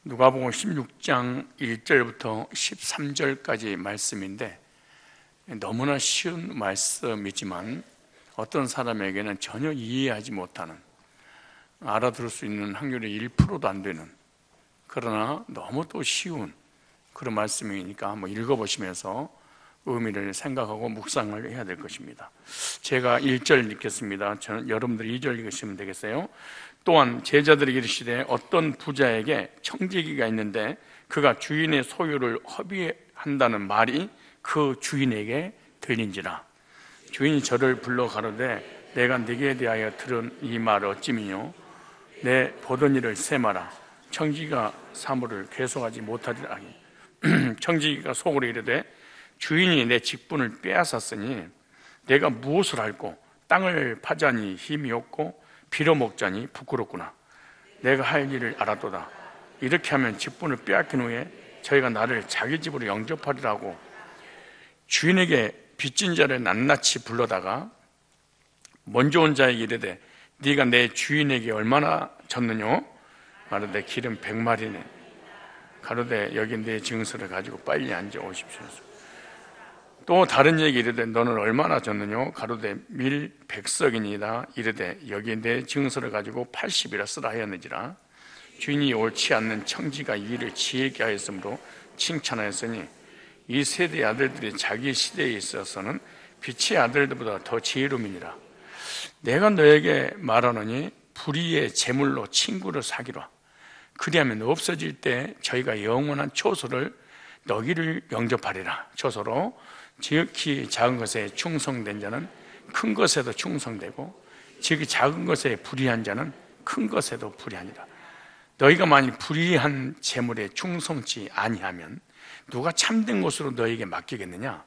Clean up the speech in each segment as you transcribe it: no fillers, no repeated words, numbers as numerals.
누가복음 16장 1절부터 13절까지 말씀인데 너무나 쉬운 말씀이지만 어떤 사람에게는 전혀 이해하지 못하는, 알아들을 수 있는 확률이 1%도 안 되는, 그러나 너무 또 쉬운 그런 말씀이니까 한번 읽어보시면서 의미를 생각하고 묵상을 해야 될 것입니다. 제가 1절 읽겠습니다. 여러분들이 2절 읽으시면 되겠어요. 또한 제자들이 이르시되 어떤 부자에게 청지기가 있는데 그가 주인의 소유를 허비한다는 말이 그 주인에게 들린지라. 주인이 저를 불러 가로되 내가 네게 대하여 들은 이 말 어찌미뇨? 내 보던 일을 세마라. 청지기가 사물을 계속하지 못하리라 하니 청지기가 속으로 이르되 주인이 내 직분을 빼앗았으니 내가 무엇을 할꼬? 땅을 파자니 힘이 없고 빌어먹자니 부끄럽구나. 내가 할 일을 알았도다. 이렇게 하면 직분을 빼앗긴 후에 저희가 나를 자기 집으로 영접하리라고 주인에게 빚진 자를 낱낱이 불러다가 먼저 온 자에게 이르되 네가 내 주인에게 얼마나 졌느뇨? 말하되 기름 100마리네. 가로되 여기 내 증서를 가지고 빨리 앉아 오십시오. 또 다른 얘기 이르되 너는 얼마나 졌느뇨? 가로되 밀 100석이니이다. 이르되 여기 내 증서를 가지고 80이라 쓰라 하였는지라. 주인이 옳지 않는 청지가 이 일을 지혜있게 하였으므로 칭찬하였으니 이 세대의 아들들이 자기 시대에 있어서는 빛의 아들들보다 더 지혜로움이니라. 내가 너에게 말하노니 불의의 재물로 친구를 사기라. 그리하면 없어질 때 저희가 영원한 초소를 너희를 영접하리라. 초소로 지극히 작은 것에 충성된 자는 큰 것에도 충성되고 지극히 작은 것에 불의한 자는 큰 것에도 불의하니라. 너희가 만일 불의한 재물에 충성치 아니하면 누가 참된 것으로 너희에게 맡기겠느냐?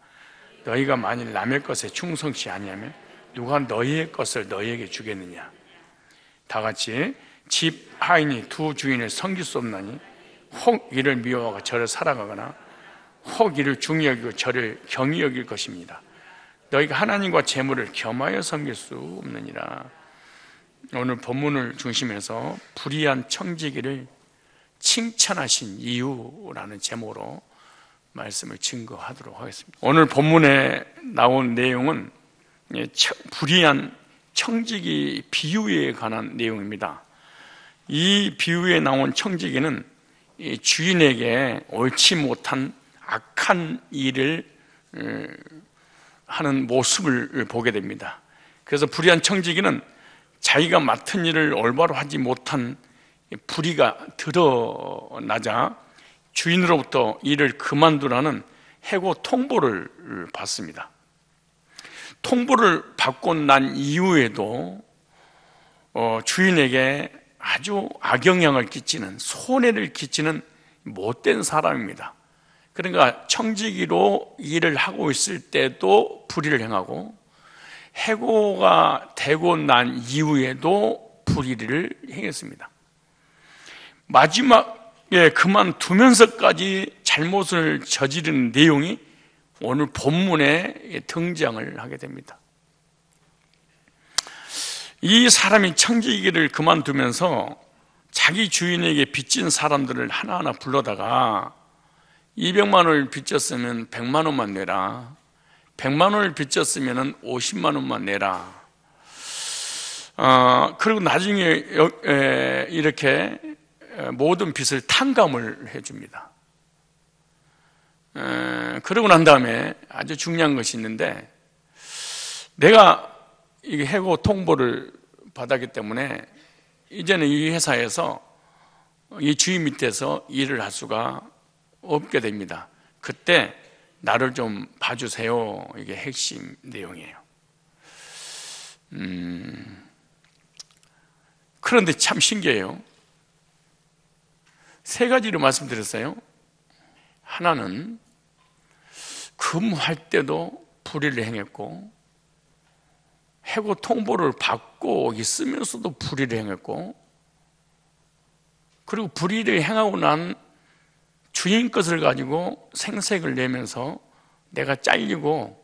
너희가 만일 남의 것에 충성치 아니하면 누가 너희의 것을 너희에게 주겠느냐? 다 같이 집 하인이 두 주인을 섬길 수 없나니 혹 이를 미워하고 저를 사랑하거나 혹 이를 중히 여기고 저를 경히 여길 것입니다. 너희가 하나님과 재물을 겸하여 섬길 수 없느니라. 오늘 본문을 중심해서 불의한 청지기를 칭찬하신 이유라는 제목으로 말씀을 증거하도록 하겠습니다. 오늘 본문에 나온 내용은 불의한 청지기 비유에 관한 내용입니다. 이 비유에 나온 청지기는 주인에게 옳지 못한 악한 일을 하는 모습을 보게 됩니다. 그래서 불의한 청지기는 자기가 맡은 일을 올바로 하지 못한 불의가 드러나자 주인으로부터 일을 그만두라는 해고 통보를 받습니다. 통보를 받고 난 이후에도 주인에게 아주 악영향을 끼치는, 손해를 끼치는 못된 사람입니다. 그러니까 청지기로 일을 하고 있을 때도 불의를 행하고 해고가 되고 난 이후에도 불의를 행했습니다. 마지막에 그만두면서까지 잘못을 저지른 내용이 오늘 본문에 등장을 하게 됩니다. 이 사람이 청지기를 그만두면서 자기 주인에게 빚진 사람들을 하나하나 불러다가 200만 원을 빚졌으면 100만 원만 내라, 100만 원을 빚졌으면 50만 원만 내라. 그리고 나중에 이렇게 모든 빚을 탕감을 해줍니다. 그러고 난 다음에 아주 중요한 것이 있는데, 내가 이게 해고 통보를 받았기 때문에 이제는 이 회사에서 이 주인 밑에서 일을 할 수가 없게 됩니다. 그때 나를 좀 봐주세요. 이게 핵심 내용이에요. 그런데 참 신기해요. 세 가지로 말씀드렸어요. 하나는 근무할 때도 불의를 행했고, 해고 통보를 받고 있으면서도 불의를 행했고, 그리고 불의를 행하고 난 주인 것을 가지고 생색을 내면서 내가 잘리고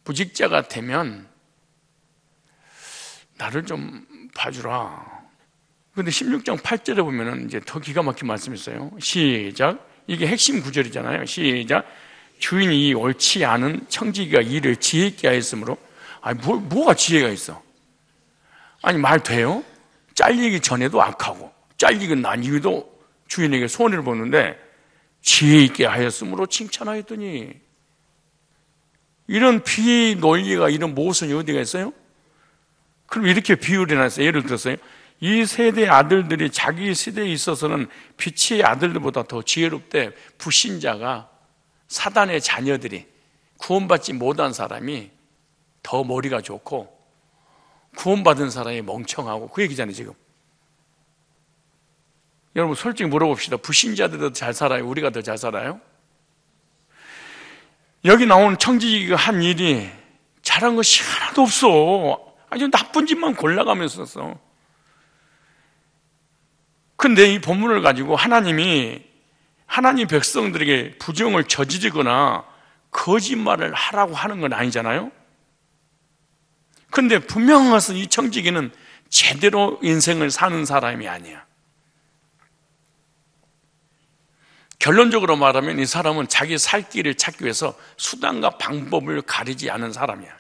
부직자가 되면 나를 좀 봐주라. 근데 16장 8절에 보면은 이제 더 기가 막힌 말씀이 있어요. 시작. 이게 핵심 구절이잖아요. 시작. 주인이 이 옳지 않은 청지기가 일을 지혜 있게 하였으므로. 아니, 뭐가 지혜가 있어? 아니, 말 돼요? 잘리기 전에도 악하고, 잘리고 난 이후에도 주인에게 손해를 보는데, 지혜 있게 하였으므로 칭찬하였더니, 이런 비 논리가, 이런 모순이 어디가 있어요? 그럼 이렇게 비유를 해놨어요. 예를 들었어요. 이 세대 아들들이 자기 세대에 있어서는 빛의 아들들보다 더 지혜롭대. 불신자가, 사단의 자녀들이, 구원받지 못한 사람이 더 머리가 좋고 구원받은 사람이 멍청하고, 그 얘기잖아요 지금. 여러분 솔직히 물어봅시다. 불신자들도 잘 살아요? 우리가 더 잘 살아요? 여기 나온 청지기가 한 일이 잘한 것이 하나도 없어. 아주 나쁜 짓만 골라가면서 썼어. 근데 이 본문을 가지고 하나님이 하나님 백성들에게 부정을 저지르거나 거짓말을 하라고 하는 건 아니잖아요. 근데 분명한 것은 이 청지기는 제대로 인생을 사는 사람이 아니야. 결론적으로 말하면 이 사람은 자기 살 길을 찾기 위해서 수단과 방법을 가리지 않은 사람이야.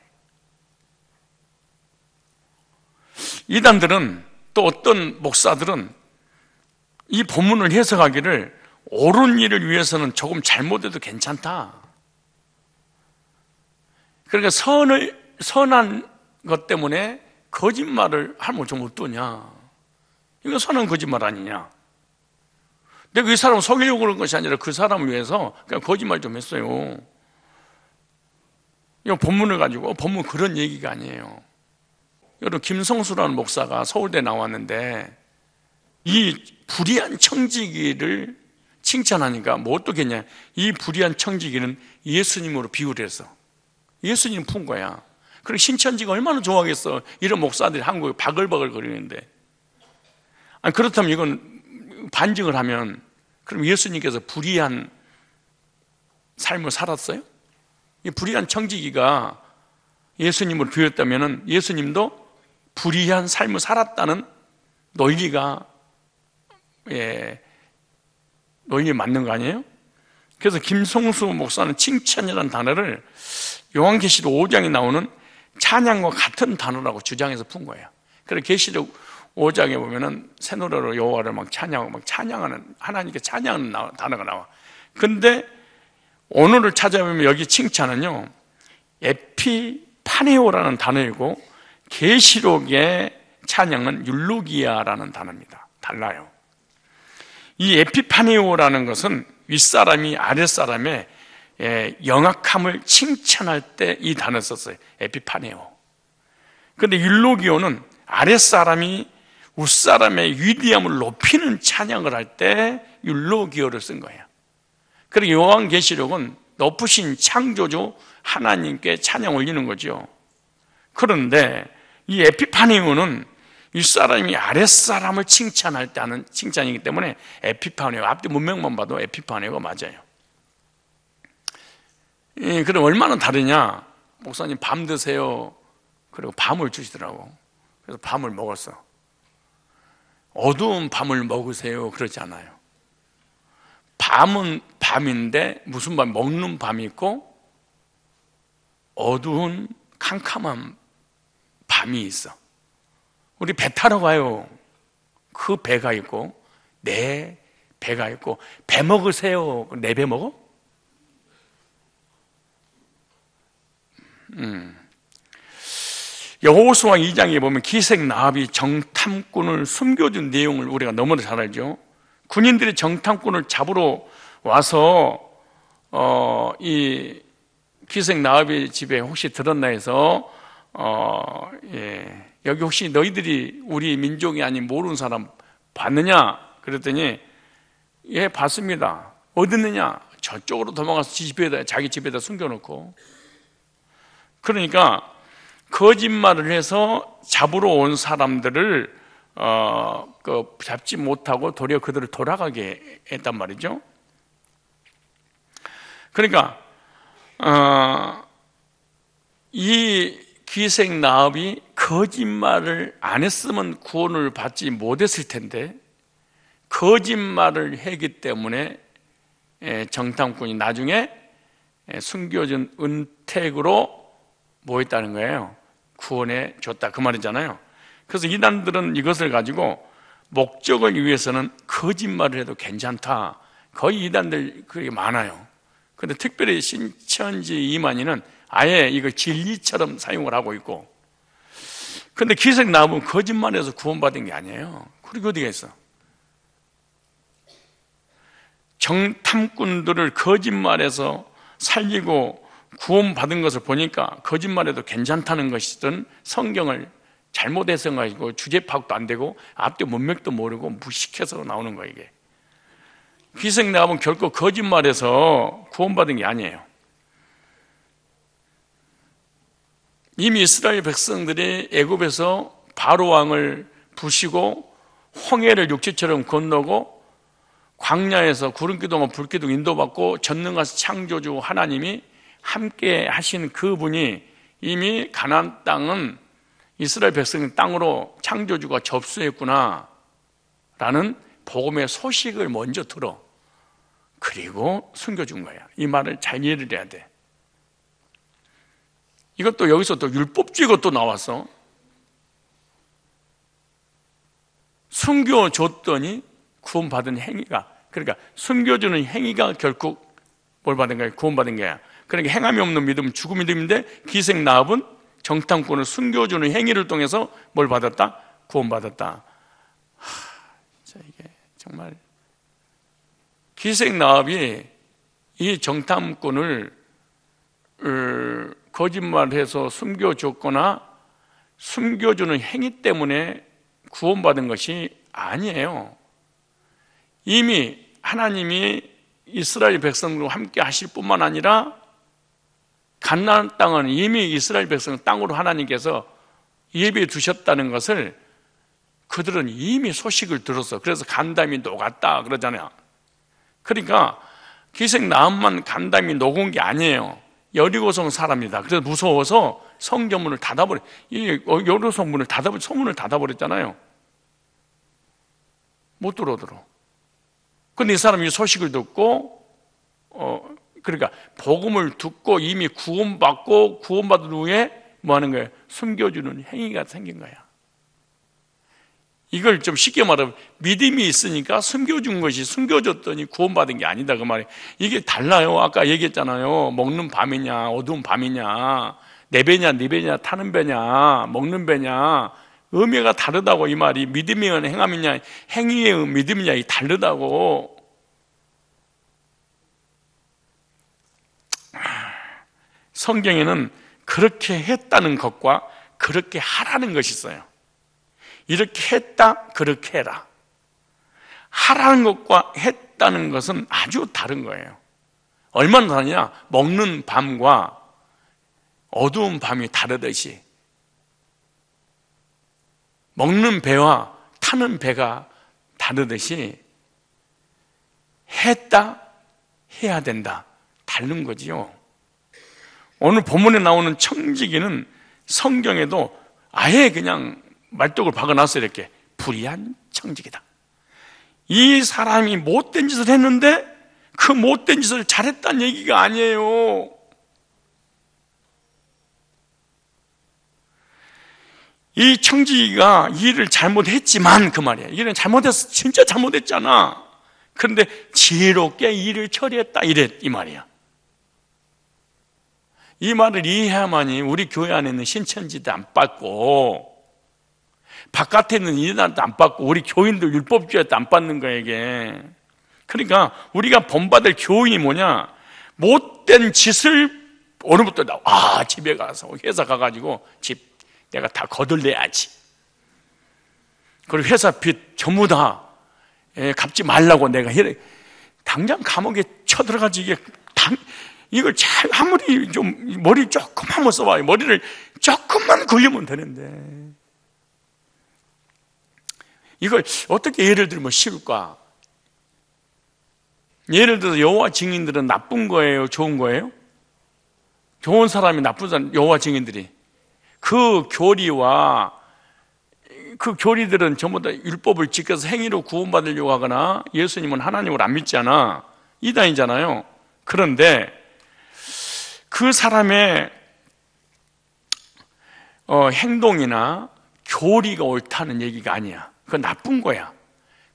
이단들은, 또 어떤 목사들은 이 본문을 해석하기를 옳은 일을 위해서는 조금 잘못해도 괜찮다. 그러니까 선한 것 때문에 거짓말을 하면 좀 어떠냐. 이거 선한 거짓말 아니냐. 내가 이 사람을 속이려고 그런 것이 아니라 그 사람을 위해서 그냥 거짓말 좀 했어요. 이거 본문을 가지고, 본문 그런 얘기가 아니에요. 여러분, 김성수라는 목사가 서울대 나왔는데 이 불의한 청지기를 칭찬하니까 뭐 어떻겠냐. 이 불의한 청지기는 예수님으로 비유를 했어. 예수님 푼 거야. 그리고 신천지가 얼마나 좋아하겠어. 이런 목사들이 한국에 바글바글 거리는데. 아니, 그렇다면 이건 반증을 하면, 그럼 예수님께서 불의한 삶을 살았어요? 이 불의한 청지기가 예수님을 비웠다면 예수님도 불의한 삶을 살았다는 논리가, 논리 맞는 거 아니에요? 그래서 김성수 목사는 칭찬이라는 단어를 요한계시록 5장에 나오는 찬양과 같은 단어라고 주장해서 푼 거예요. 그래서 계시록 5장에 보면은 새 노래로 여호와를 막 찬양하고 막 찬양하는, 하나님께 찬양하는 단어가 나와. 근데 오늘을 찾아보면 여기 칭찬은요, 에피파네오라는 단어이고 계시록의 찬양은 율로기아라는 단어입니다. 달라요. 이 에피파네오라는 것은 윗사람이 아랫사람의 영악함을 칭찬할 때 이 단어를 썼어요. 에피파네오. 그런데 율로기오는 아랫사람이 윗사람의 위대함을 높이는 찬양을 할 때 율로기오를 쓴 거예요. 그리고 요한계시록은 높으신 창조주 하나님께 찬양 올리는 거죠. 그런데 이 에피파네오는 윗사람이 아랫사람을 칭찬할 때 하는 칭찬이기 때문에 에피파네오, 앞뒤 문맥만 봐도 에피파네오가 맞아요. 그럼 얼마나 다르냐? 목사님 밤 드세요. 그리고 밤을 주시더라고. 그래서 밤을 먹었어. 어두운 밤을 먹으세요. 그러지 않아요. 밤은 밤인데 무슨 밤? 먹는 밤이 있고 어두운 캄캄한 밤이 있어. 우리 배 타러 가요. 그 배가 있고 내 배가 있고, 배 먹으세요. 내 배 먹어? 여호수아 2장에 보면 기생 라합이 정탐꾼을 숨겨준 내용을 우리가 너무나 잘 알죠. 군인들이 정탐꾼을 잡으러 와서 이 기생 라합의 집에 혹시 들었나 해서 여기 혹시 너희들이 우리 민족이 아닌 모르는 사람 봤느냐? 그랬더니 예, 봤습니다. 어디 있느냐? 저쪽으로 도망가서 자기 집에다 숨겨놓고. 그러니까 거짓말을 해서 잡으러 온 사람들을 잡지 못하고 도리어 그들을 돌아가게 했단 말이죠. 그러니까 이 기생나합이 거짓말을 안 했으면 구원을 받지 못했을 텐데 거짓말을 했기 때문에 정탐꾼이 나중에 숨겨진 은택으로 뭐 했다는 거예요? 구원해 줬다 그 말이잖아요. 그래서 이단들은 이것을 가지고 목적을 위해서는 거짓말을 해도 괜찮다, 거의 이단들 그게 많아요. 그런데 특별히 신천지 이만희는 아예 이걸 진리처럼 사용을 하고 있고, 그런데 기생나합은 거짓말해서 구원받은 게 아니에요. 그리고 어디가 있어? 정탐꾼들을 거짓말해서 살리고 구원받은 것을 보니까 거짓말해도 괜찮다는 것이든 성경을 잘못 해석하고 주제 파악도 안 되고 앞뒤 문맥도 모르고 무식해서 나오는 거예요. 이게 기생나합은 결코 거짓말해서 구원받은 게 아니에요. 이미 이스라엘 백성들이 애굽에서 바로 왕을 부시고 홍해를 육지처럼 건너고 광야에서 구름기둥과 불기둥 인도받고 전능하신 창조주 하나님이 함께 하신 그분이 이미 가나안 땅은 이스라엘 백성의 땅으로 창조주가 접수했구나 라는 복음의 소식을 먼저 들어. 그리고 숨겨준 거야. 이 말을 잘 이해를 해야 돼. 이것도 여기서 또 율법주의가 또 나왔어. 숨겨줬더니 구원받은 행위가, 그러니까 숨겨주는 행위가 결국 뭘 받은 거야? 구원받은 거야. 그러니까 행함이 없는 믿음은 죽은 믿음인데 기생나합은 정탐꾼을 숨겨주는 행위를 통해서 뭘 받았다? 구원받았다. 자, 이게 정말 기생나합이 이 정탐꾼을 거짓말해서 숨겨줬거나 숨겨주는 행위 때문에 구원받은 것이 아니에요. 이미 하나님이 이스라엘 백성들과 함께 하실 뿐만 아니라 가나안 땅은 이미 이스라엘 백성 땅으로 하나님께서 예비해 두셨다는 것을 그들은 이미 소식을 들었어. 그래서 간담이 녹았다 그러잖아요. 그러니까 기생나합만 간담이 녹은 게 아니에요. 여리고성 사람이다. 그래서 무서워서 성전문을 닫아버려. 이 여리고성 문을 닫아버려, 소문을 닫아버렸잖아요. 못 들어오도록. 근데 이 사람이 소식을 듣고 그러니까 복음을 듣고 이미 구원받고 구원받은 후에 뭐 하는 거예요? 숨겨주는 행위가 생긴 거야. 이걸 좀 쉽게 말하면 믿음이 있으니까 숨겨준 것이 숨겨줬더니 구원받은 게 아니다 그 말이에요. 이게 달라요. 아까 얘기했잖아요. 먹는 밤이냐 어두운 밤이냐, 내 배냐 네 배냐, 타는 배냐 먹는 배냐, 의미가 다르다고. 이 말이 믿음의 행함이냐 행위의 믿음이냐 이 다르다고. 성경에는 그렇게 했다는 것과 그렇게 하라는 것이 있어요. 이렇게 했다, 그렇게 해라. 하라는 것과 했다는 것은 아주 다른 거예요. 얼마나 다르냐? 먹는 밤과 어두운 밤이 다르듯이 먹는 배와 타는 배가 다르듯이 했다, 해야 된다. 다른 거지요. 오늘 본문에 나오는 청지기는 성경에도 아예 그냥 말뚝을 박아놨어요. 이렇게 불의한 청지기다. 이 사람이 못된 짓을 했는데 그 못된 짓을 잘했다는 얘기가 아니에요. 이 청지기가 일을 잘못했지만 그 말이야. 일은 잘못했어. 진짜 잘못했잖아. 그런데 지혜롭게 일을 처리했다 이 말이야. 이 말을 이해해야만이 우리 교회 안에 있는 신천지도 안 받고 바깥에 있는 이단도 안 받고 우리 교인들 율법주의도 안 받는 거야 이게. 그러니까 우리가 본받을 교인이 뭐냐? 못된 짓을 오늘부터 집에 가서 회사 가가지고 집 내가 다 거들내야지. 그리고 회사 빚 전부 다 갚지 말라고 내가 당장 감옥에 쳐들어가지. 이걸 잘 아무리 좀 머리 조금 한번 써봐요. 머리를 조금만 굴리면 되는데 이걸 어떻게 예를 들면 쉬울까? 예를 들어서 여호와 증인들은 나쁜 거예요? 좋은 거예요? 좋은 사람이 나쁜 사람, 여호와 증인들이. 그 교리와 그 교리들은 전부 다 율법을 지켜서 행위로 구원받으려고 하거나 예수님은 하나님을 안 믿잖아. 이단이잖아요. 그런데 그 사람의 행동이나 교리가 옳다는 얘기가 아니야. 그건 나쁜 거야.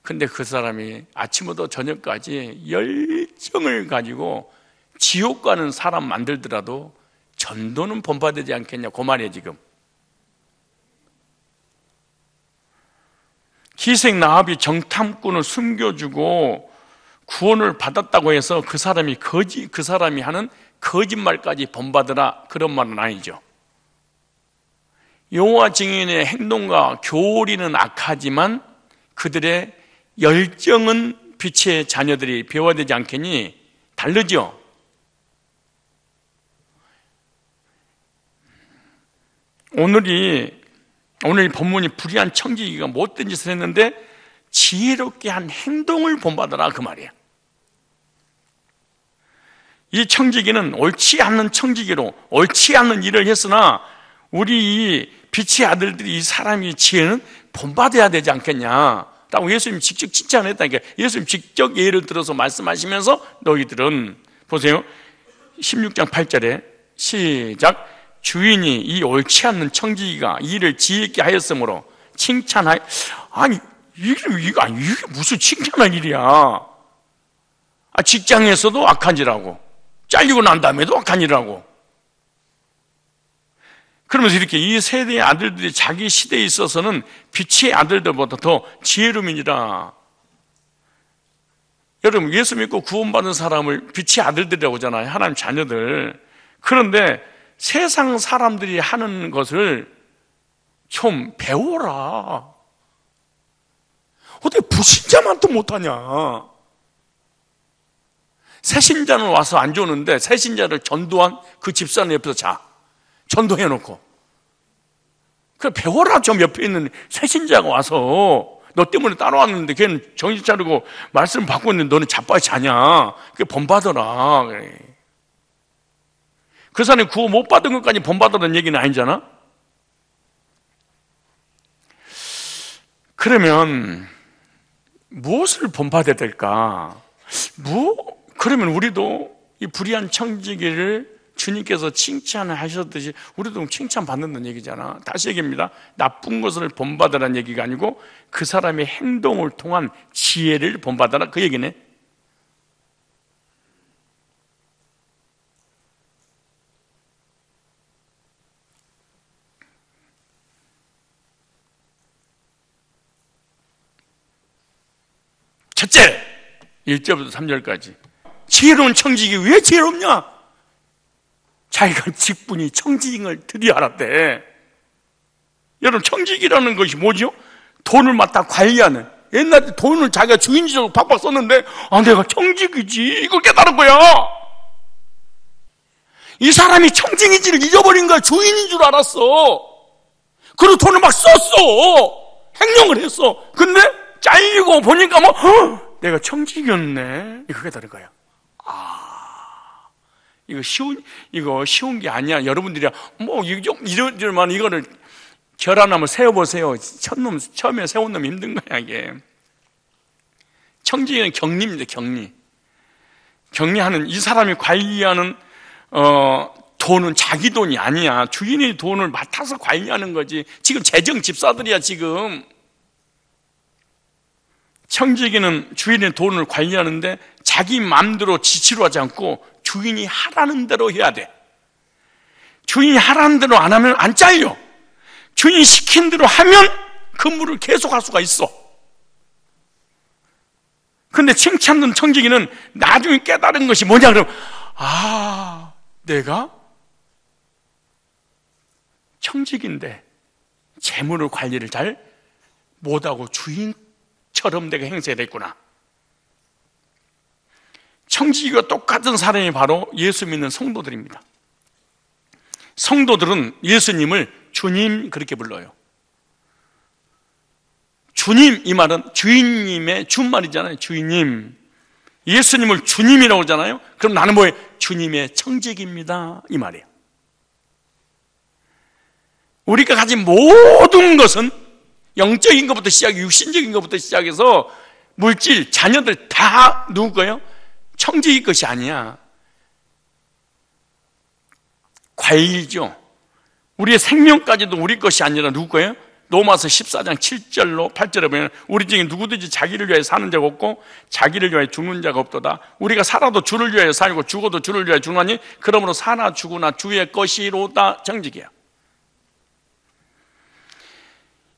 근데 그 사람이 아침부터 저녁까지 열정을 가지고 지옥 가는 사람 만들더라도 전도는 본받지 않겠냐, 그 말이에요 지금. 기생 라합이 정탐꾼을 숨겨주고 구원을 받았다고 해서 그 사람이 하는 거짓말까지 본받으라, 그런 말은 아니죠. 여호와 증인의 행동과 교리는 악하지만 그들의 열정은 빛의 자녀들이 배워되지 않겠니? 다르죠. 오늘 본문이 불의한 청지기가 못된 짓을 했는데 지혜롭게 한 행동을 본받아라, 그 말이에요. 이 청지기는 옳지 않는 청지기로 옳지 않는 일을 했으나 우리 이 빛의 아들들이, 이 사람의 지혜는 본받아야 되지 않겠냐라고 예수님이 직접 칭찬했다니까. 예수님 직접 예를 들어서 말씀하시면서 너희들은, 보세요, 16장 8절에 시작. 주인이 이 옳지 않는 청지기가 일을 지혜있게 하였으므로 칭찬하여. 아니 이게 무슨 칭찬할 일이야. 직장에서도 악한 일하고 잘리고 난 다음에도 악한 일하고. 그러면서 이렇게 이 세대의 아들들이 자기 시대에 있어서는 빛의 아들들보다 더 지혜로움이니라. 여러분, 예수 믿고 구원받은 사람을 빛의 아들들이라고 하잖아요. 하나님 자녀들. 그런데 세상 사람들이 하는 것을 좀 배워라. 어떻게 불신자만 또 못하냐. 새신자는 와서 안 좋는데 새신자를 전도한 그 집사는 옆에서 자. 전도해놓고. 그래, 배워라. 좀 옆에 있는 새신자가 와서 너 때문에 따라왔는데 걔는 정신 차리고 말씀 받고 있는데 너는 자빠져 자냐. 그게 본받아라. 그 사람이 구원 못 받은 것까지 본받으라는 얘기는 아니잖아. 그러면 무엇을 본받아야 될까? 그러면 우리도 이 불의한 청지기를 주님께서 칭찬하셨듯이 우리도 칭찬받는다는 얘기잖아. 다시 얘기합니다. 나쁜 것을 본받으라는 얘기가 아니고 그 사람의 행동을 통한 지혜를 본받아라, 그 얘기네. 첫째, 1절부터 3절까지. 지혜로운 청지기 왜 지혜롭냐? 자기가 직분이 청지기를 드디어 알았대. 여러분, 청지기라는 것이 뭐죠? 돈을 맡아 관리하는. 옛날에 돈을 자기가 주인지라고 박박 썼는데 내가 청지기지, 이걸 깨달은 거야. 이 사람이 청지기지를 잊어버린 거야. 주인인 줄 알았어. 그리고 돈을 막 썼어. 행령을 했어. 근데 잘리고 보니까 내가 청지기였네, 이거 깨달은 거야. 이거 쉬운 게 아니야. 여러분들이 이러지만 이거를 결함을 세워보세요. 처음에 세운 놈 힘든 거야, 이게. 청지기는 격리입니다, 격리. 격리하는, 이 사람이 관리하는, 돈은 자기 돈이 아니야. 주인의 돈을 맡아서 관리하는 거지. 지금 재정 집사들이야, 지금. 청지기는 주인의 돈을 관리하는데 자기 마음대로 지치로 하지 않고 주인이 하라는 대로 해야 돼. 주인이 하라는 대로 안 하면 안 잘려. 주인이 시킨 대로 하면 근무를 계속할 수가 있어. 근데 칭찬받는 청지기는 나중에 깨달은 것이 뭐냐 그러면 내가 청지기인데 재물을 관리를 잘 못하고 주인처럼 내가 행세를 했구나. 청지기와 똑같은 사람이 바로 예수 믿는 성도들입니다. 성도들은 예수님을 주님 그렇게 불러요. 주님, 이 말은 주인님의 준말이잖아요. 주인님. 예수님을 주님이라고 하잖아요. 그럼 나는 뭐예요? 주님의 청지기입니다, 이 말이에요. 우리가 가진 모든 것은 영적인 것부터 시작해 육신적인 것부터 시작해서 물질, 자녀들 다 누구 거예요? 청지기 것이 아니야. 과일이죠. 우리의 생명까지도 우리 것이 아니라 누구 거예요? 로마서 14장 7절로 8절에 보면 우리 중에 누구든지 자기를 위하여 사는 자가 없고 자기를 위하여 죽는 자가 없도다. 우리가 살아도 주를 위하여 살고 죽어도 주를 위하여 죽나니 그러므로 사나 죽으나 주의 것이로다. 정직이야.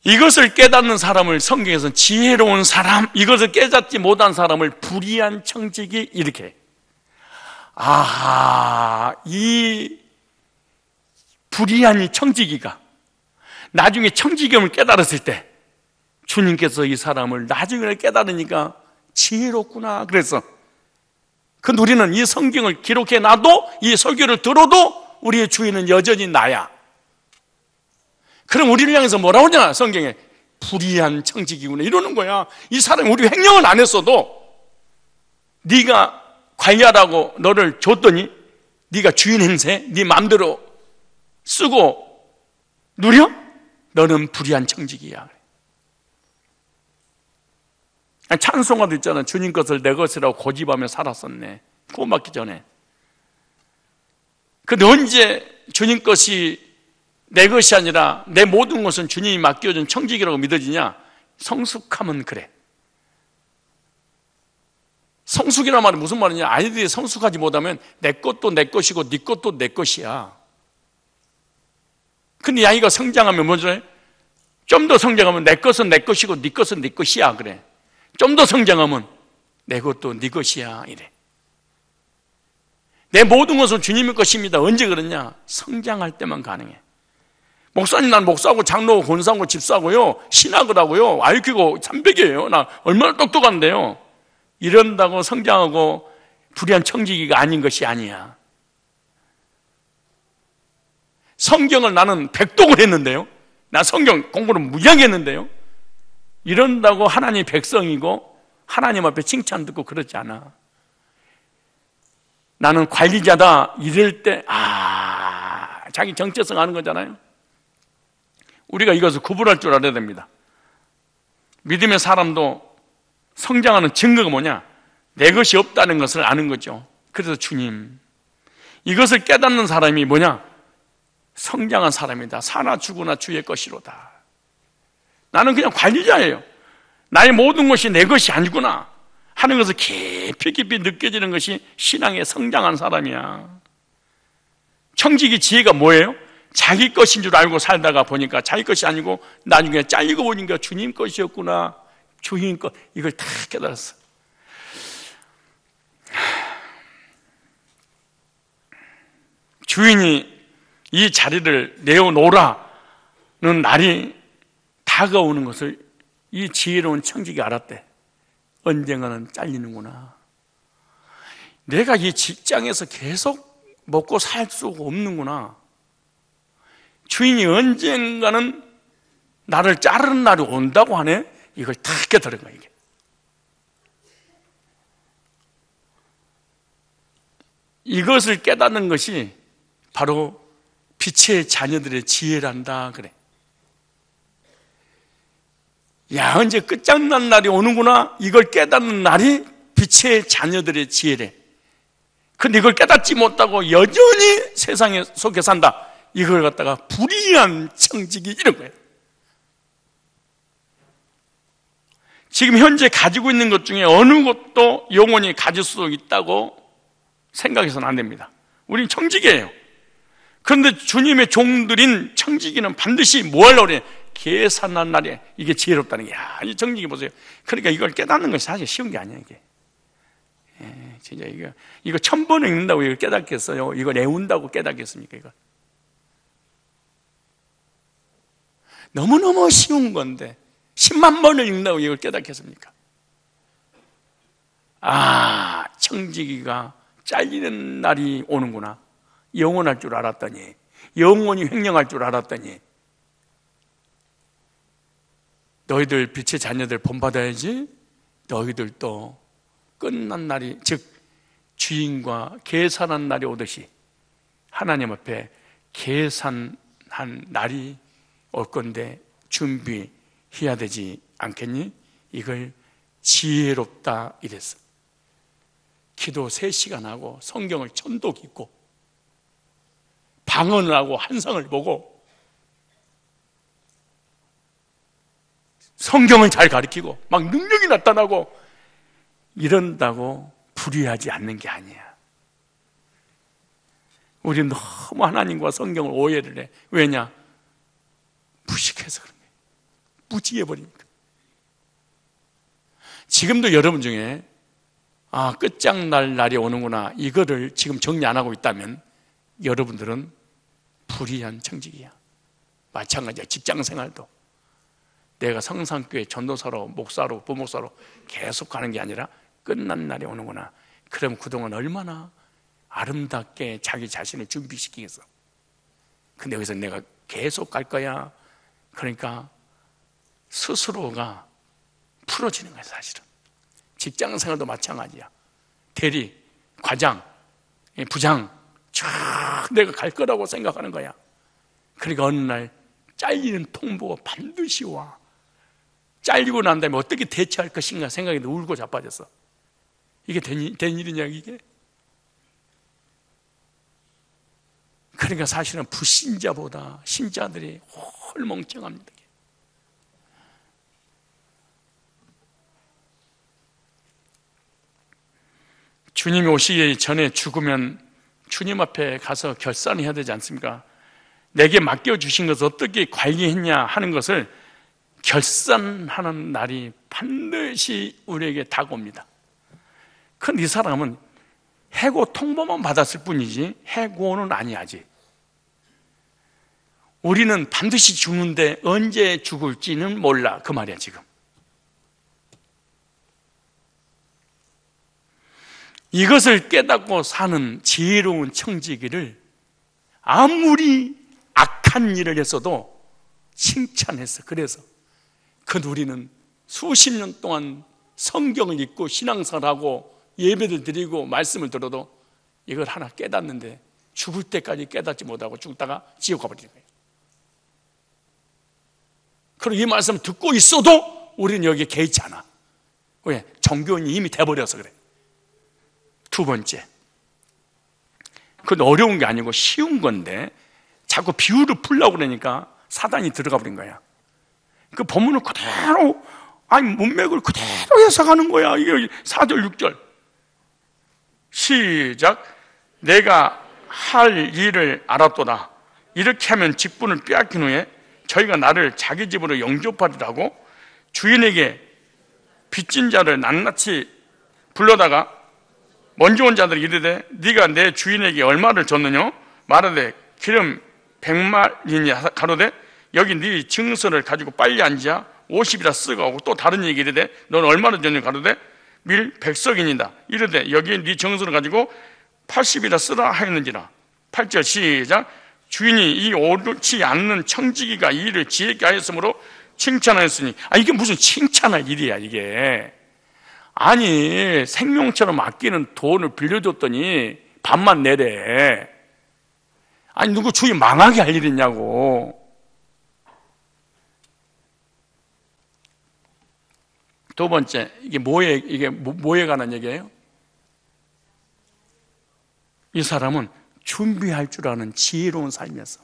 이것을 깨닫는 사람을 성경에서는 지혜로운 사람, 이것을 깨닫지 못한 사람을 불의한 청직이 이렇게 해. 아하, 이 불의한 청지기가 나중에 청지기임을 깨달았을 때 주님께서 이 사람을 나중에 깨달으니까 지혜롭구나. 그래서 우리는 이 성경을 기록해 놔도 이 설교를 들어도 우리의 주인은 여전히 나야. 그럼 우리를 향해서 뭐라고 하냐? 성경에 불의한 청지기구나 이러는 거야. 이 사람이 우리 횡령을 안 했어도 네가 관리하라고 너를 줬더니 네가 주인 행세, 네 마음대로 쓰고 누려? 너는 불의한 청지기야. 찬송가도 있잖아. 주님 것을 내 것이라고 고집하며 살았었네. 구원받기 전에. 근데 언제 주님 것이 내 것이 아니라 내 모든 것은 주님이 맡겨준 청지기라고 믿어지냐? 성숙하면 그래. 성숙이란 말은 무슨 말이냐? 아이들이 성숙하지 못하면 내 것도 내 것이고 네 것도 내 것이야. 근데 아이가 성장하면 뭐죠? 좀 더 성장하면 내 것은 내 것이고 네 것은 네 것이야. 그래. 좀 더 성장하면 내 것도 네 것이야. 이래. 내 모든 것은 주님의 것입니다. 언제 그러냐? 성장할 때만 가능해. 목사님, 난 목사하고 장로하고 권사하고 집사하고요, 신학을 하고요, IQ가 300이에요. 나 얼마나 똑똑한데요. 이런다고 성장하고 불의한 청지기가 아닌 것이 아니야. 성경을 나는 백독을 했는데요. 나 성경 공부를 무지하게 했는데요. 이런다고 하나님 백성이고 하나님 앞에 칭찬 듣고 그러지 않아. 나는 관리자다 이럴 때 자기 정체성 아는 거잖아요. 우리가 이것을 구분할 줄 알아야 됩니다. 믿음의 사람도 성장하는 증거가 뭐냐? 내 것이 없다는 것을 아는 거죠. 그래서 주님, 이것을 깨닫는 사람이 뭐냐? 성장한 사람이다. 사나 죽으나 주의 것이로다. 나는 그냥 관리자예요. 나의 모든 것이 내 것이 아니구나 하는 것을 깊이 느껴지는 것이 신앙에 성장한 사람이야. 청지기 지혜가 뭐예요? 자기 것인 줄 알고 살다가 보니까 자기 것이 아니고 나중에 잘리고 보니까 주님 것이었구나. 주인 것, 이걸 다 깨달았어. 주인이 이 자리를 내어놓으라는 날이 다가오는 것을 이 지혜로운 청지기가 알았대. 언젠가는 잘리는구나. 내가 이 직장에서 계속 먹고 살 수가 없는구나. 주인이 언젠가는 나를 자르는 날이 온다고 하네. 이걸 다 깨달은 거야, 이게. 이것을 깨닫는 것이 바로 빛의 자녀들의 지혜란다 그래. 야, 언제 끝장난 날이 오는구나. 이걸 깨닫는 날이 빛의 자녀들의 지혜래. 근데 이걸 깨닫지 못하고 여전히 세상에 속에 산다. 이걸 갖다가 불의한 청지기 이런 거예요. 지금 현재 가지고 있는 것 중에 어느 것도 영원히 가질 수 있다고 생각해서는 안 됩니다. 우리는 청지기예요. 그런데 주님의 종들인 청지기는 반드시 뭐 하려고 그래? 계산한 날에 이게 지혜롭다는 게, 야, 이 청지기 보세요. 그러니까 이걸 깨닫는 것이 사실 쉬운 게 아니야, 이게. 진짜 이거 1000번을 읽는다고 이걸 깨닫겠어요? 이걸 외운다고 깨닫겠습니까, 이거? 너무너무 쉬운 건데 10만 번을 읽는다고 이걸 깨닫겠습니까? 청지기가 잘리는 날이 오는구나. 영원할 줄 알았더니, 영원히 횡령할 줄 알았더니, 너희들 빛의 자녀들 본받아야지. 너희들도 끝난 날이, 즉 주인과 계산한 날이 오듯이 하나님 앞에 계산한 날이 올 건데 준비해야 되지 않겠니? 이걸 지혜롭다 이랬어. 기도 3시간 하고 성경을 천독 읽고 방언을 하고 환상을 보고 성경을 잘 가르치고 막 능력이 나타나고 이런다고 불의하지 않는 게 아니야. 우리는 너무 하나님과 성경을 오해를 해. 왜냐? 무식해서 그런 거예요. 무지해버리니까. 지금도 여러분 중에 끝장날 날이 오는구나, 이거를 지금 정리 안 하고 있다면 여러분들은 불의한 청직이야. 마찬가지야. 직장생활도 내가 성산교회 전도사로, 목사로, 부목사로 계속 가는 게 아니라 끝난 날이 오는구나. 그럼 그동안 얼마나 아름답게 자기 자신을 준비시키겠어. 근데 여기서 내가 계속 갈 거야. 그러니까 스스로가 풀어지는 거야. 사실은 직장생활도 마찬가지야. 대리, 과장, 부장 쫙 내가 갈 거라고 생각하는 거야. 그러니까 어느 날 잘리는 통보가 반드시 와. 잘리고 난 다음에 어떻게 대처할 것인가 생각이 울고 자빠졌어. 이게 된 일이냐 이게? 그러니까 사실은 불신자보다 신자들이 홀멍청합니다. 주님이 오시기 전에 죽으면 주님 앞에 가서 결산해야 되지 않습니까? 내게 맡겨주신 것을 어떻게 관리했냐 하는 것을 결산하는 날이 반드시 우리에게 다가옵니다. 그런데 이 사람은 해고 통보만 받았을 뿐이지 해고는 아니야지. 우리는 반드시 죽는데 언제 죽을지는 몰라, 그 말이야 지금. 이것을 깨닫고 사는 지혜로운 청지기를 아무리 악한 일을 했어도 칭찬했어. 그래서 우리는 수십 년 동안 성경을 읽고 신앙생활하고 예배를 드리고 말씀을 들어도 이걸 하나 깨닫는데 죽을 때까지 깨닫지 못하고 죽다가 지옥 가버리는 거예요. 그리고 이 말씀을 듣고 있어도 우리는 여기에 개의치 않아. 왜? 종교인이 이미 돼버려서 그래. 두 번째, 그건 어려운 게 아니고 쉬운 건데 자꾸 비유를 풀려고 그러니까 사단이 들어가 버린 거야. 그 본문을 그대로, 문맥을 그대로 해석하는 거야. 이게 4절 6절 시작. 내가 할 일을 알았도다. 이렇게 하면 직분을 빼앗긴 후에 저희가 나를 자기 집으로 영접하리라고 주인에게 빚진 자를 낱낱이 불러다가 먼저 온 자들이 이르되 네가 내 주인에게 얼마를 줬느냐? 말하되 기름 100마리니 가로되 여기 네 증서를 가지고 빨리 앉아 50이라 쓰고 하고 또 다른 얘기 이르되 넌 얼마를 줬느냐? 가로되 밀 100석이니이다. 이르되 여기 네 증서를 가지고 80이라 쓰라 하였는지라. 8절 시작. 주인이 이 옳지 않는 청지기가 이 일을 지혜있게 하였으므로 칭찬하였으니. 이게 무슨 칭찬할 일이야 이게. 아니 생명처럼 아끼는 돈을 빌려줬더니 반만 내래. 누구 주인 망하게 할 일 있냐고. 두 번째, 이게 뭐에 관한 얘기예요? 이 사람은 준비할 줄 아는 지혜로운 삶이었어.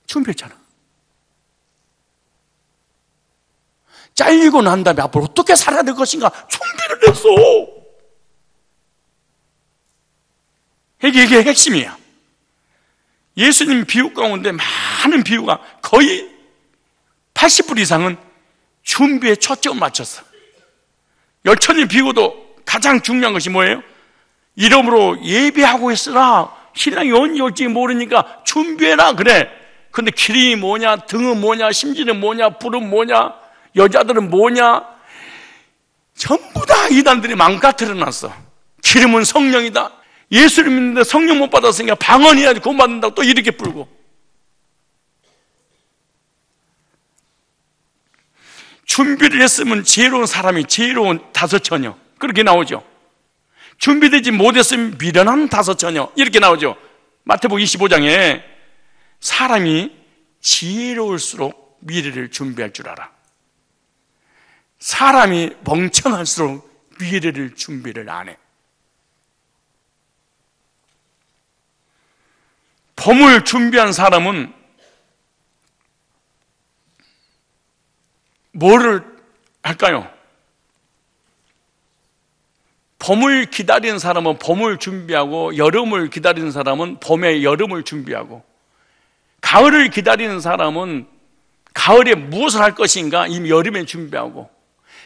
준비했잖아. 잘리고 난 다음에 앞으로 어떻게 살아야 될 것인가 준비를 했어. 이게 핵심이야. 예수님 비유 가운데 많은 비유가 거의 80% 이상은 준비에 초점을 맞췄어. 열천의 비유도 가장 중요한 것이 뭐예요? 이름으로 예비하고 있으라. 신랑이 언제 올지 모르니까 준비해라 그래. 근데 기름이 뭐냐, 등은 뭐냐, 심지는 뭐냐, 불은 뭐냐, 여자들은 뭐냐, 전부 다 이단들이 망가뜨려 놨어. 기름은 성령이다. 예수를 믿는데 성령 못 받았으니까 방언해야지 구원받는다고 또 이렇게 불고. 준비를 했으면 지혜로운 사람이 지혜로운 다섯 처녀 그렇게 나오죠. 준비되지 못했으면 미련한 다섯 처녀 이렇게 나오죠. 마태복음 25장에 사람이 지혜로울수록 미래를 준비할 줄 알아. 사람이 멍청할수록 미래를 준비를 안 해. 봄을 준비한 사람은 뭐를 할까요? 봄을 기다리는 사람은 봄을 준비하고, 여름을 기다리는 사람은 봄에 여름을 준비하고, 가을을 기다리는 사람은 가을에 무엇을 할 것인가 이미 여름에 준비하고,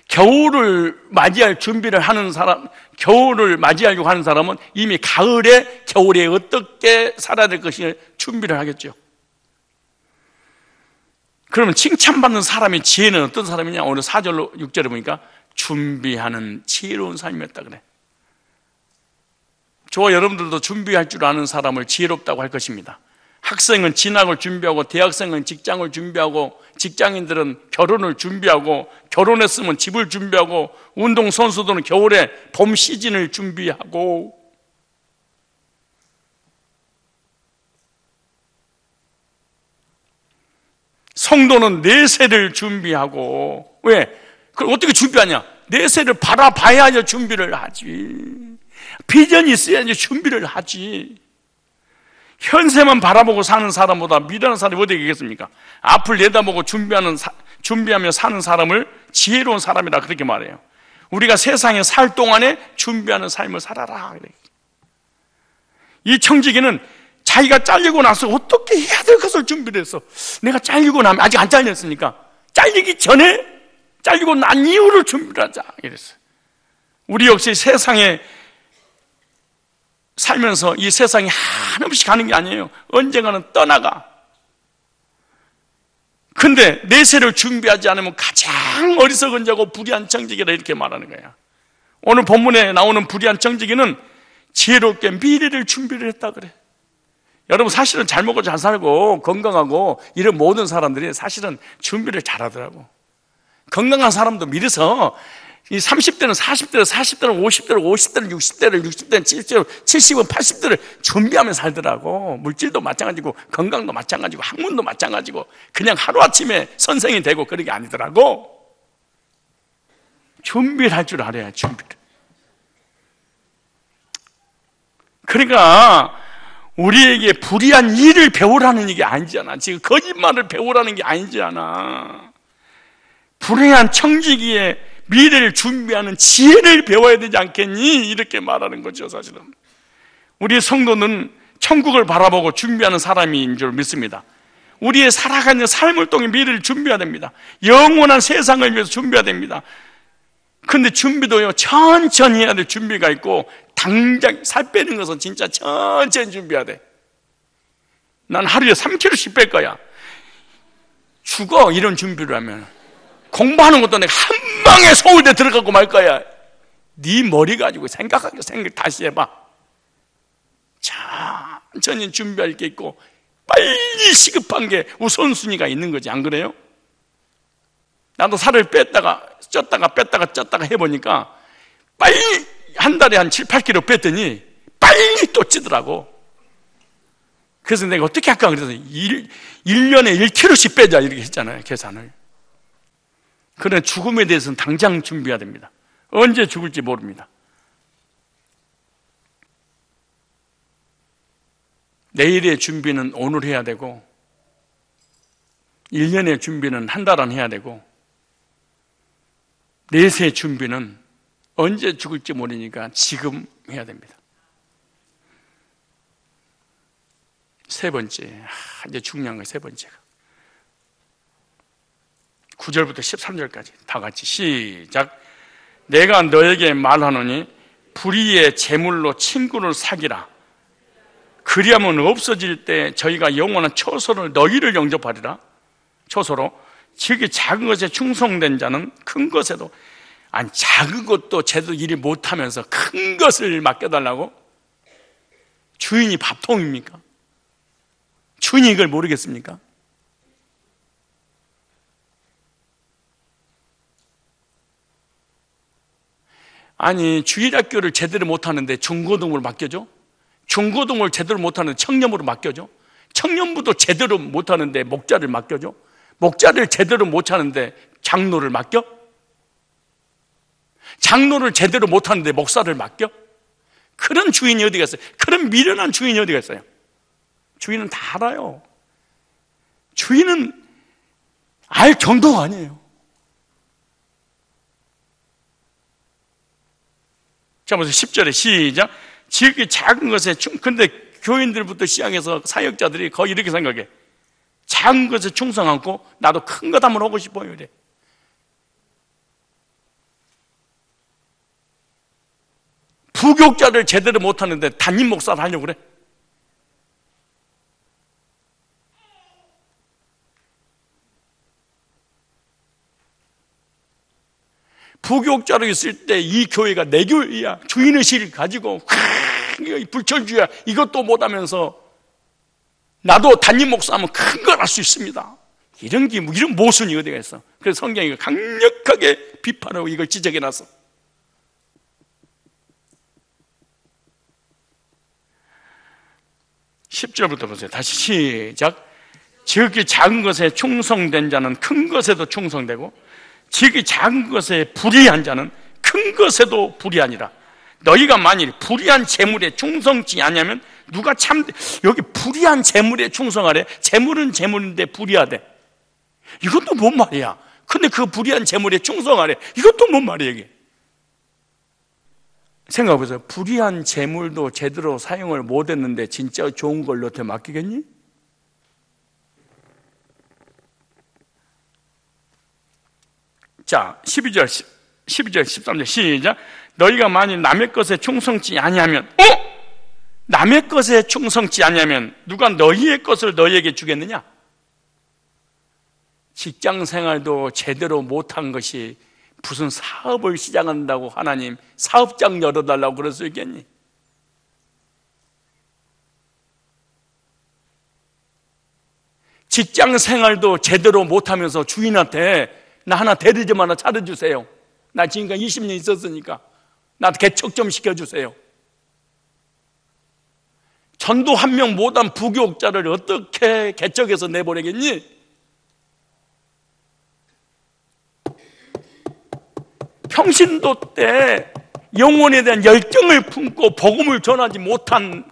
겨울을 맞이할 준비를 하는 사람, 겨울을 맞이하려고 하는 사람은 이미 가을에, 겨울에 어떻게 살아야 될 것인가 준비를 하겠죠. 그러면 칭찬받는 사람의 지혜는 어떤 사람이냐? 오늘 4절로 6절에 보니까 준비하는 지혜로운 삶이었다 그래. 저와 여러분들도 준비할 줄 아는 사람을 지혜롭다고 할 것입니다. 학생은 진학을 준비하고, 대학생은 직장을 준비하고, 직장인들은 결혼을 준비하고, 결혼했으면 집을 준비하고, 운동선수들은 겨울에 봄 시즌을 준비하고, 성도는 내세를 준비하고. 왜? 그걸 어떻게 준비하냐? 내세를 바라봐야지 준비를 하지. 비전이 있어야지 준비를 하지. 현세만 바라보고 사는 사람보다 미래하는 사람이 어디 있겠습니까? 앞을 내다보고 준비하며 사는 사람을 지혜로운 사람이라 그렇게 말해요. 우리가 세상에 살 동안에 준비하는 삶을 살아라. 이 청지기는 자기가 잘리고 나서 어떻게 해야 될 것을 준비를 했어. 내가 잘리고 나면, 아직 안 잘렸으니까 잘리기 전에 잘리고 난 이후를 준비를 하자 이랬어요. 우리 역시 세상에 살면서 이 세상이 한없이 가는 게 아니에요. 언젠가는 떠나가. 근데 내세를 준비하지 않으면 가장 어리석은 자고 불의한 청지기라 이렇게 말하는 거야. 오늘 본문에 나오는 불의한 청지기는 지혜롭게 미래를 준비를 했다 그래. 여러분, 사실은 잘 먹고 잘 살고 건강하고 이런 모든 사람들이 사실은 준비를 잘하더라고. 건강한 사람도 미래서 이 30대는 40대를, 40대는 50대를, 50대는 60대를, 60대는 70대를, 70은 80대를 준비하며 살더라고. 물질도 마찬가지고, 건강도 마찬가지고, 학문도 마찬가지고, 그냥 하루아침에 선생이 되고 그런 게 아니더라고. 준비를 할 줄 알아야 준비를. 그러니까 우리에게 불의한 일을 배우라는 게 아니잖아. 지금 거짓말을 배우라는 게 아니잖아. 불의한 청지기의 미래를 준비하는 지혜를 배워야 되지 않겠니? 이렇게 말하는 거죠, 사실은. 우리 성도는 천국을 바라보고 준비하는 사람인 줄 믿습니다. 우리의 살아가는 삶을 통해 미래를 준비해야 됩니다. 영원한 세상을 위해서 준비해야 됩니다. 근데 준비도요, 천천히 해야 될 준비가 있고, 당장 살 빼는 것은 진짜 천천히 준비해야 돼. 난 하루에 3kg씩 뺄 거야. 죽어, 이런 준비를 하면. 공부하는 것도 내가 한 방에 서울대 들어가고 말 거야. 네 머리 가지고 생각 다시 해봐. 천천히 준비할 게 있고 빨리 시급한 게 우선순위가 있는 거지, 안 그래요? 나도 살을 뺐다가 쪘다가 해보니까 빨리 한 달에 한 7, 8kg 뺐더니 빨리 또 찌더라고. 그래서 내가 어떻게 할까 그래서 1년에 1kg씩 빼자 이렇게 했잖아요, 계산을. 그러나 죽음에 대해서는 당장 준비해야 됩니다. 언제 죽을지 모릅니다. 내일의 준비는 오늘 해야 되고, 1년의 준비는 한 달 안 해야 되고, 내세의 준비는 언제 죽을지 모르니까 지금 해야 됩니다. 세 번째, 이제 중요한 거 세 번째가 9절부터 13절까지 다 같이 시작. 내가 너에게 말하노니 불의의 재물로 친구를 사귀라. 그리하면 없어질 때 저희가 영원한 초소를 너희를 영접하리라. 초소로. 즉 작은 것에 충성된 자는 큰 것에도, 아니 작은 것도 제대로 일을 못하면서 큰 것을 맡겨달라고? 주인이 밥통입니까? 주인이 이걸 모르겠습니까? 아니 주일학교를 제대로 못하는데 중고등부를 맡겨줘? 중고등부를 제대로 못하는데 청렴으로 맡겨줘? 청년부도 제대로 못하는데 목자를 맡겨줘? 목자를 제대로 못하는데 장로를 맡겨? 장로를 제대로 못하는데 목사를 맡겨? 그런 주인이 어디가 있어요? 그런 미련한 주인이 어디가 있어요? 주인은 다 알아요. 주인은 알 정도가 아니에요. 자, 보세요. 10절에 시작. 지극히 작은 것에 근데 교인들부터 시작해서 사역자들이 거의 이렇게 생각해. 작은 것에 충성 않고 나도 큰 것 한번 하고 싶어요. 이래. 부교육자를 제대로 못하는데 담임 목사를 하려고 그래? 부교육자로 있을 때 이 교회가 내 교회야, 주인의식을 가지고 불철주야 이것도 못하면서 나도 담임 목사하면 큰 걸 할 수 있습니다. 이런 모순이 어디가 있어? 그래서 성경이 강력하게 비판하고 이걸 지적해놨어. (10절부터) 보세요. 다시 시작. 지극히 작은 것에 충성된 자는 큰 것에도 충성되고 지극히 작은 것에 불의한 자는 큰 것에도 불의하니라. 너희가 만일 불의한 재물에 충성치 않냐면 누가 참 여기 불의한 재물에 충성하래? 재물은 재물인데 불의하대. 이것도 뭔 말이야? 근데 그 불의한 재물에 충성하래. 이것도 뭔 말이야 이게? 생각해보세요. 불의한 재물도 제대로 사용을 못했는데 진짜 좋은 걸 너한테 맡기겠니? 자, 12절, 13절 시작. 너희가 만일 남의 것에 충성치 아니하면 남의 것에 충성치 아니하면 누가 너희의 것을 너희에게 주겠느냐? 직장 생활도 제대로 못한 것이 무슨 사업을 시작한다고 하나님 사업장 열어달라고 그럴 수 있겠니? 직장 생활도 제대로 못하면서 주인한테 나 하나 대리 좀 하나 차려주세요. 나 지금까지 20년 있었으니까 나 개척 좀 시켜주세요. 전도 한 명 못한 부교육자를 어떻게 개척해서 내보내겠니? 평신도 때 영혼에 대한 열정을 품고 복음을 전하지 못한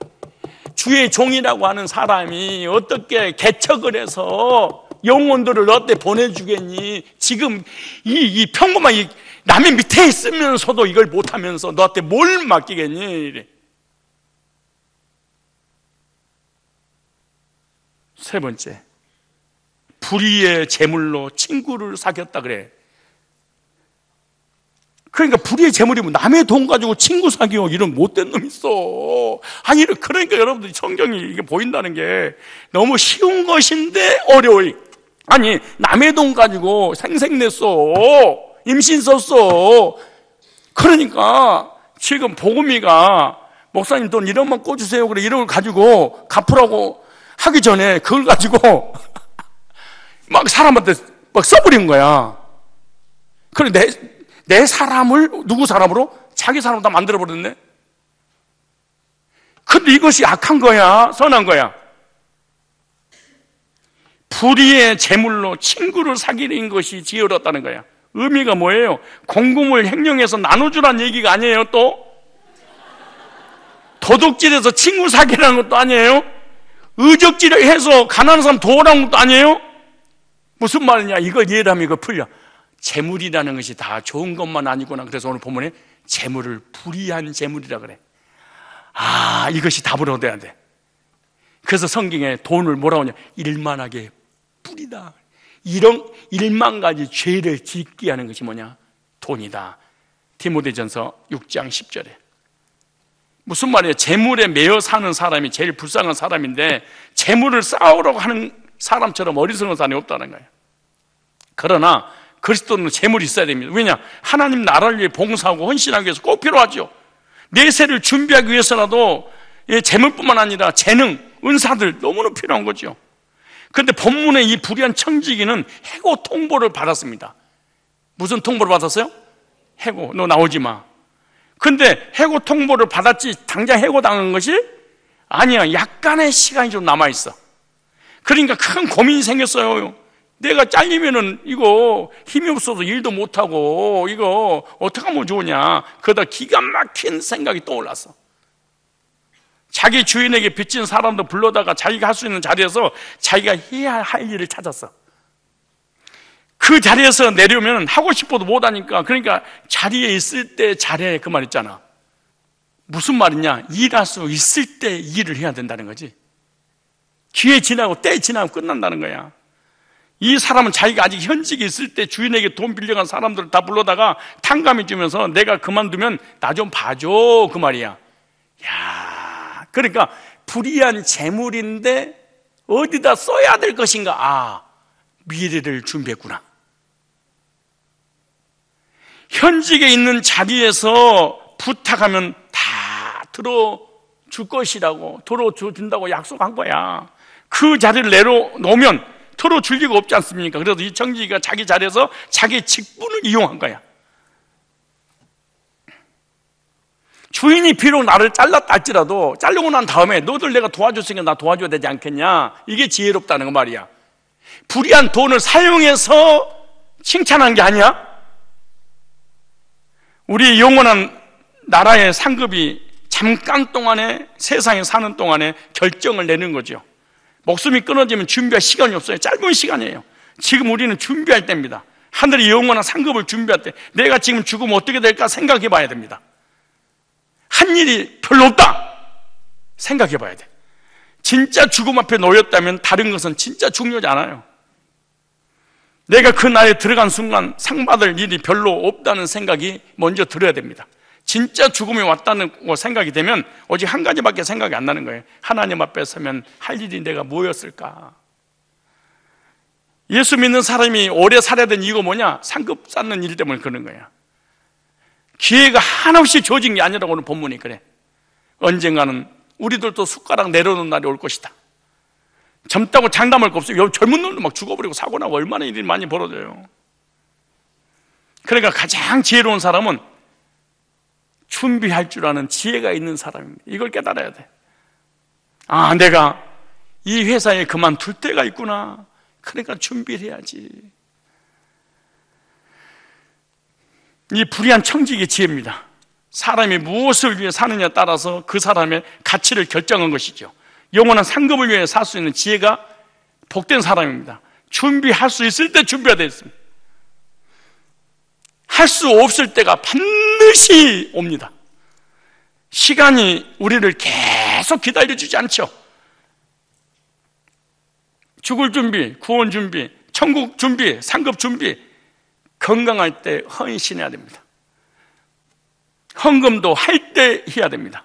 주의 종이라고 하는 사람이 어떻게 개척을 해서 영혼들을 너한테 보내주겠니? 지금 이 평범한 남의 밑에 있으면서도 이걸 못하면서 너한테 뭘 맡기겠니? 이래. 세 번째, 불의의 재물로 친구를 사귀었다 그래. 그러니까 불의의 재물이면 남의 돈 가지고 친구 사귀어 이런 못된 놈 있어. 아니 그러니까 여러분들이 성경이 이게 보인다는 게 너무 쉬운 것인데 어려워요. 아니 남의 돈 가지고 생색냈어, 임신 썼어. 그러니까 지금 복음이가 목사님 돈 1억만 꿔주세요 그래. 1억을 가지고 갚으라고 하기 전에 그걸 가지고 막 사람한테 막 써버린 거야. 그래 내 사람을 누구 사람으로? 자기 사람으로 다 만들어버렸네. 근데 이것이 악한 거야? 선한 거야? 불의의 재물로 친구를 사귀는 것이 지혜롭다는 거야. 의미가 뭐예요? 공금을 횡령해서 나눠주라는 얘기가 아니에요. 또 도둑질해서 친구 사귀라는 것도 아니에요. 의적질을 해서 가난한 사람 도우라는 것도 아니에요. 무슨 말이냐? 이걸 이해를 하면 이거 풀려. 재물이라는 것이 다 좋은 것만 아니구나. 그래서 오늘 본문에 재물을 불의한 재물이라 그래. 아, 이것이 답을 얻어야 돼. 그래서 성경에 돈을 뭐라고 하냐? 일만하게 뿌리다. 이런 1만 가지 죄를 짓게 하는 것이 뭐냐? 돈이다. 디모데전서 6장 10절에. 무슨 말이에요? 재물에 매여 사는 사람이 제일 불쌍한 사람인데 재물을 쌓으려고 하는 사람처럼 어리석은 사람이 없다는 거예요. 그러나 그리스도는 재물이 있어야 됩니다. 왜냐? 하나님 나라를 위해 봉사하고 헌신하기 위해서 꼭 필요하죠. 내세를 준비하기 위해서라도 재물뿐만 아니라 재능, 은사들 너무나 필요한 거죠. 그런데 본문에 이 불의한 청지기는 해고 통보를 받았습니다. 무슨 통보를 받았어요? 해고, 너 나오지 마. 근데 해고 통보를 받았지 당장 해고당한 것이 아니야. 약간의 시간이 좀 남아있어. 그러니까 큰 고민이 생겼어요. 내가 잘리면은 이거 힘이 없어서 일도 못하고 이거 어떻게 하면 좋으냐. 그러다 기가 막힌 생각이 떠올랐어. 자기 주인에게 빚진 사람도 불러다가 자기가 할 수 있는 자리에서 자기가 해야 할 일을 찾았어. 그 자리에서 내려오면 하고 싶어도 못하니까, 그러니까 자리에 있을 때 잘해, 그 말 있잖아. 무슨 말이냐? 일할 수 있을 때 일을 해야 된다는 거지. 기회 지나고 때 지나면 끝난다는 거야. 이 사람은 자기가 아직 현직에 있을 때 주인에게 돈 빌려간 사람들을 다 불러다가 탕감해 주면서 내가 그만두면 나 좀 봐줘, 그 말이야. 야, 그러니까 불이한 재물인데 어디다 써야 될 것인가? 아, 미래를 준비했구나. 현직에 있는 자리에서 부탁하면 다 들어줄 것이라고, 들어준다고 약속한 거야. 그 자리를 내려놓으면 들어줄 리가 없지 않습니까? 그래서 이 청지기가 자기 자리에서 자기 직분을 이용한 거야. 주인이 비록 나를 잘랐다 할지라도 자르고 난 다음에 너들 내가 도와줬으니까 나 도와줘야 되지 않겠냐? 이게 지혜롭다는 거 말이야. 불이한 돈을 사용해서 칭찬한 게 아니야? 우리 영원한 나라의 상급이 잠깐 동안에, 세상에 사는 동안에 결정을 내는 거죠. 목숨이 끊어지면 준비할 시간이 없어요. 짧은 시간이에요. 지금 우리는 준비할 때입니다. 하늘의 영원한 상급을 준비할 때 내가 지금 죽으면 어떻게 될까 생각해 봐야 됩니다. 한 일이 별로 없다 생각해 봐야 돼. 진짜 죽음 앞에 놓였다면 다른 것은 진짜 중요하지 않아요. 내가 그 날에 들어간 순간 상 받을 일이 별로 없다는 생각이 먼저 들어야 됩니다. 진짜 죽음이 왔다는 생각이 되면 오직 한 가지밖에 생각이 안 나는 거예요. 하나님 앞에 서면 할 일이 내가 뭐였을까? 예수 믿는 사람이 오래 살아야 되는 이유가 뭐냐? 상급 쌓는 일 때문에 그런 거야. 기회가 한없이 주어진 게 아니라고 오늘 본문이 그래. 언젠가는 우리들도 숟가락 내려놓는 날이 올 것이다. 젊다고 장담할 거 없어요. 젊은 놈도 막 죽어버리고 사고나고 얼마나 일이 많이 벌어져요. 그러니까 가장 지혜로운 사람은 준비할 줄 아는 지혜가 있는 사람입니다. 이걸 깨달아야 돼. 아, 내가 이 회사에 그만둘 때가 있구나. 그러니까 준비를 해야지. 이 불의한 청지기의 지혜입니다. 사람이 무엇을 위해 사느냐에 따라서 그 사람의 가치를 결정한 것이죠. 영원한 상급을 위해 살 수 있는 지혜가 복된 사람입니다. 준비할 수 있을 때 준비해야 되겠습니다. 할 수 없을 때가 반드시 옵니다. 시간이 우리를 계속 기다려주지 않죠. 죽을 준비, 구원 준비, 천국 준비, 상급 준비, 건강할 때 헌신해야 됩니다. 헌금도 할 때 해야 됩니다.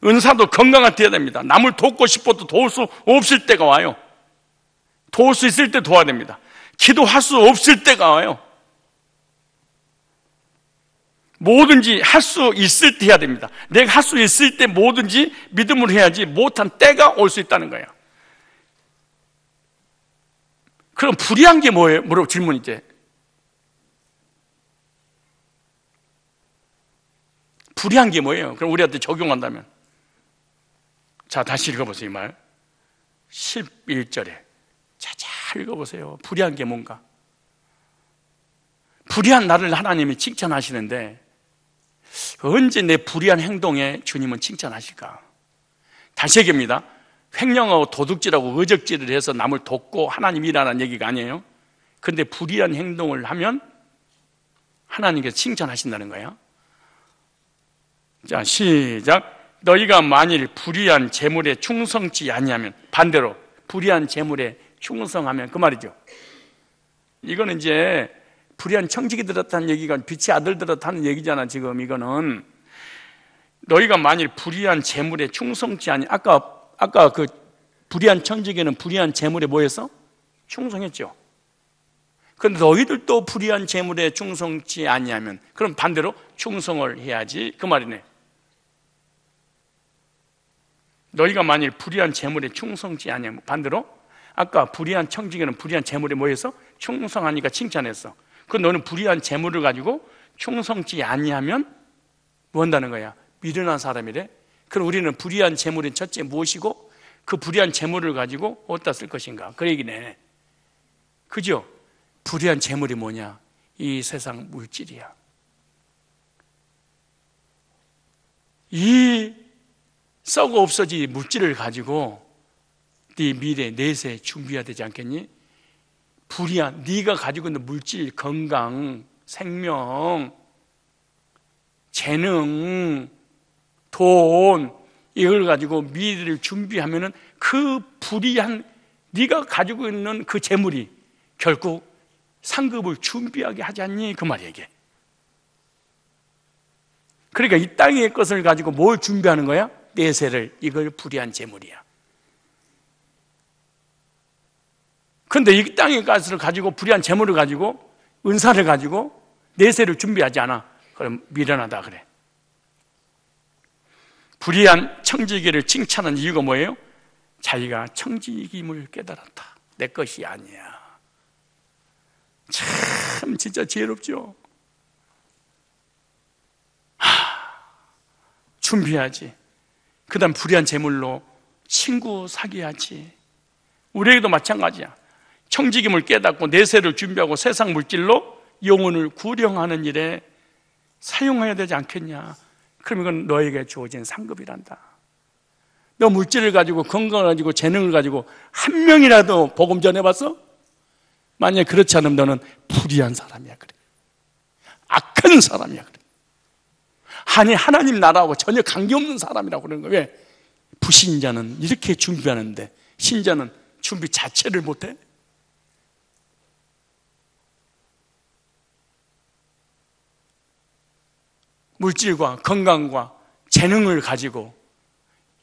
은사도 건강할 때 해야 됩니다. 남을 돕고 싶어도 도울 수 없을 때가 와요. 도울 수 있을 때 도와야 됩니다. 기도할 수 없을 때가 와요. 뭐든지 할 수 있을 때 해야 됩니다. 내가 할 수 있을 때 뭐든지 믿음으로 해야지 못한 때가 올 수 있다는 거예요. 그럼 불의한 게 뭐예요? 뭐라고 질문이지? 불의한 게 뭐예요? 그럼 우리한테 적용한다면. 자, 다시 읽어보세요, 이 말. 11절에. 자, 잘 읽어보세요. 불의한 게 뭔가? 불의한 나를 하나님이 칭찬하시는데 언제 내 불의한 행동에 주님은 칭찬하실까? 다시 얘기합니다. 횡령하고 도둑질하고 의적질을 해서 남을 돕고 하나님 일하라는 얘기가 아니에요. 그런데 불의한 행동을 하면 하나님께서 칭찬하신다는 거예요. 자, 시작. 너희가 만일 불의한 재물에 충성치 아니하면, 반대로 불의한 재물에 충성하면, 그 말이죠. 이거는 이제 불의한 청지기 들었다는 얘기가 빛의 아들 들었다는 얘기잖아. 지금 이거는 너희가 만일 불의한 재물에 충성치 아니, 아까 그 불의한 청지기는 불의한 재물에 뭐 했어? 충성했죠. 그런데 너희들도 불의한 재물에 충성치 아니하면, 그럼 반대로 충성을 해야지, 그 말이네. 너희가 만일 불의한 재물에 충성치 아니하면, 반대로 아까 불의한 청지기는 불의한 재물에 뭐 해서? 충성하니까 칭찬했어. 그 너는 불의한 재물을 가지고 충성치 아니하면 뭐 한다는 거야? 미련한 사람이래. 그럼 우리는 불의한 재물인 첫째 무엇이고 그 불의한 재물을 가지고 어디다 쓸 것인가 그 얘기네. 그죠? 불의한 재물이 뭐냐? 이 세상 물질이야. 이 썩어 없어질 물질을 가지고 네 미래 내세 준비해야 되지 않겠니? 불의한 네가 가지고 있는 물질, 건강, 생명, 재능, 돈 이걸 가지고 미래를 준비하면은 그 불의한 네가 가지고 있는 그 재물이 결국 상급을 준비하게 하지 않니? 그 말이야 이게. 그러니까 이 땅의 것을 가지고 뭘 준비하는 거야? 내세를. 이걸 불의한 재물이야. 그런데 이 땅의 것을 가지고 불의한 재물을 가지고 은사를 가지고 내세를 준비하지 않아. 그럼 미련하다 그래. 불의한 청지기를 칭찬한 이유가 뭐예요? 자기가 청지기임을 깨달았다. 내 것이 아니야. 참 진짜 지혜롭죠. 준비해야지. 그 다음 불의한 재물로 친구 사귀어야지. 우리에게도 마찬가지야. 청지기임을 깨닫고 내세를 준비하고 세상 물질로 영혼을 구령하는 일에 사용해야 되지 않겠냐. 그럼 이건 너에게 주어진 상급이란다. 너 물질을 가지고 건강을 가지고 재능을 가지고 한 명이라도 복음 전해봤어? 만약에 그렇지 않으면 너는 불의한 사람이야 그래. 악한 사람이야 그래. 아니 하나님 나라하고 전혀 관계없는 사람이라고 그러는 거야. 왜? 불신자는 이렇게 준비하는데 신자는 준비 자체를 못해? 물질과 건강과 재능을 가지고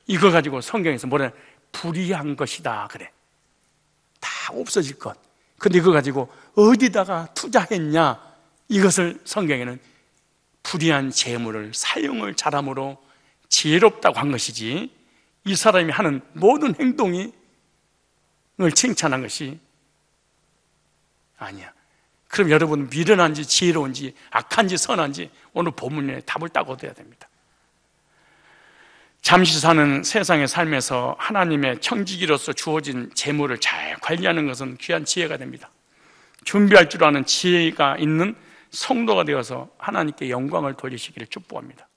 이거 가지고 성경에서 뭐래? 불의한 것이다 그래. 다 없어질 것. 근데 이거 가지고 어디다가 투자했냐? 이것을 성경에는 불의한 재물을 사용을 잘함으로 지혜롭다고 한 것이지, 이 사람이 하는 모든 행동이 을 칭찬한 것이 아니야. 그럼 여러분 미련한지 지혜로운지 악한지 선한지 오늘 본문에 답을 딱 얻어야 됩니다. 잠시 사는 세상의 삶에서 하나님의 청지기로서 주어진 재물을 잘 관리하는 것은 귀한 지혜가 됩니다. 준비할 줄 아는 지혜가 있는 성도가 되어서 하나님께 영광을 돌리시기를 축복합니다.